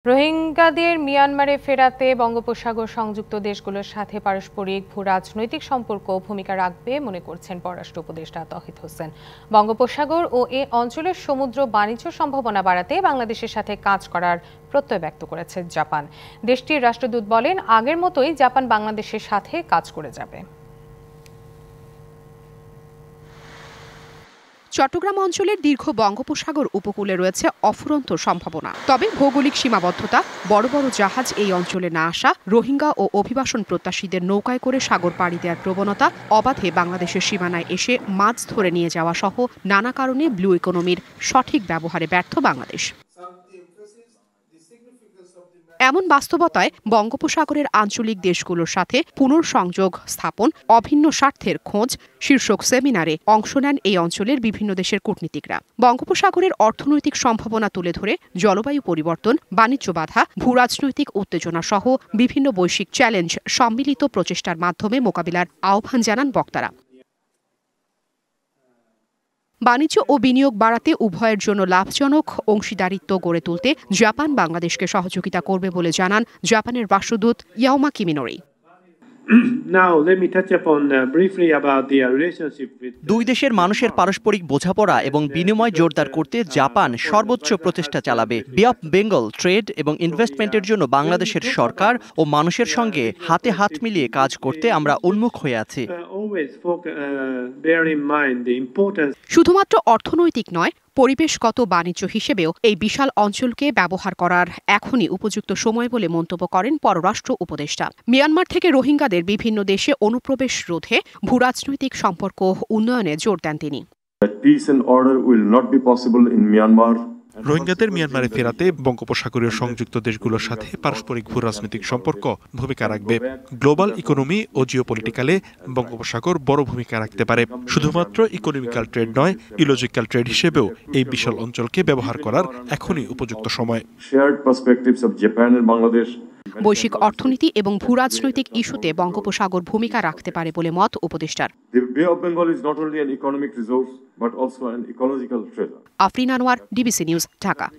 রোহিঙ্গাদের মিয়ানমারে ফেরাতে বঙ্গোপসাগর সংযুক্ত দেশগুলোর সাথে পারস্পরিক ভূ-রাজনৈতিক সম্পর্ক ভূমিকা রাখবে মনে করছেন পররাষ্ট্র উপদেষ্টা তৌহিদ হোসেন। বঙ্গোপসাগর ও এ অঞ্চলের সমুদ্র বাণিজ্য সম্ভাবনা বাড়াতে বাংলাদেশের সাথে কাজ করার প্রত্যয় ব্যক্ত করেছে জাপান। দেশটির রাষ্ট্রদূত বলেন, আগের মতোই জাপান বাংলাদেশের সাথে কাজ করে যাবে। চট্টগ্রাম অঞ্চলের দীর্ঘ বঙ্গোপসাগর উপকূলে রয়েছে অফুরন্ত সম্ভাবনা। তবে ভৌগোলিক সীমাবদ্ধতা, বড় বড় জাহাজ এই অঞ্চলে না আসা, রোহিঙ্গা ও অভিবাসন প্রত্যাশীদের নৌকায় করে সাগর পাড়ি দেওয়ার প্রবণতা, অবাধে বাংলাদেশের সীমানায় এসে মাছ ধরে নিয়ে যাওয়া সহ নানা কারণে ব্লু ইকোনমির সঠিক ব্যবহারে ব্যর্থ বাংলাদেশ। এমন বাস্তবতায় বঙ্গোপসাগরের আঞ্চলিক দেশগুলোর সাথে পুনর্সংযোগ স্থাপন, অভিন্ন স্বার্থের খোঁজ শীর্ষক সেমিনারে অংশ নেন এই অঞ্চলের বিভিন্ন দেশের কূটনীতিকরা। বঙ্গোপসাগরের অর্থনৈতিক সম্ভাবনা তুলে ধরে জলবায়ু পরিবর্তন, বাণিজ্য বাধা, ভূরাজনৈতিক উত্তেজনা সহ বিভিন্ন বৈশ্বিক চ্যালেঞ্জ সম্মিলিত প্রচেষ্টার মাধ্যমে মোকাবিলার আহ্বান জানান বক্তারা। বাণিজ্য ও বিনিয়োগ বাড়াতে উভয়ের জন্য লাভজনক অংশীদারিত্ব গড়ে তুলতে জাপান বাংলাদেশকে সহযোগিতা করবে বলে জানান জাপানের রাষ্ট্রদূত ইয়াওমা কিমিনোরি। দুই দেশের মানুষের পারস্পরিক বোঝাপড়া এবং বিনিময় জোরদার করতে জাপান সর্বোচ্চ প্রচেষ্টা চালাবে। বে অফ বেঙ্গল ট্রেড এবং ইনভেস্টমেন্টের জন্য বাংলাদেশের সরকার ও মানুষের সঙ্গে হাতে হাত মিলিয়ে কাজ করতে আমরা উন্মুখ হয়ে আছি। শুধুমাত্র অর্থনৈতিক নয়, পরিবেশগত বাণিজ্য হিসেবেও এই বিশাল অঞ্চলকে ব্যবহার করার এখনই উপযুক্ত সময় বলে মন্তব্য করেন পররাষ্ট্র উপদেষ্টা। মিয়ানমার থেকে রোহিঙ্গাদের বিভিন্ন দেশে অনুপ্রবেশ রোধে ভূরাজনৈতিক সম্পর্ক উন্নয়নে জোর দেন তিনি। রোহিঙ্গাদের মিয়ানমারে ফেরাতে বঙ্গোপসাগরীয় সংযুক্ত দেশগুলোর সাথে পারস্পরিক ভূরাজনৈতিক সম্পর্ক ভূমিকা রাখবে। গ্লোবাল ইকোনমি ও জিওপলিটিক্যালে বঙ্গোপসাগর বড় ভূমিকা রাখতে পারে। শুধুমাত্র ইকোনমিক্যাল ট্রেড নয়, ইলজিক্যাল ট্রেড হিসেবেও এই বিশাল অঞ্চলকে ব্যবহার করার এখনই উপযুক্ত সময়। বৈশ্বিক অর্থনীতি এবং ভূরাজনৈতিক ইস্যুতে বঙ্গোপসাগর ভূমিকা রাখতে পারে বলে মত উপদেষ্টার। Afrin Anwar, DBC news, Dhaka.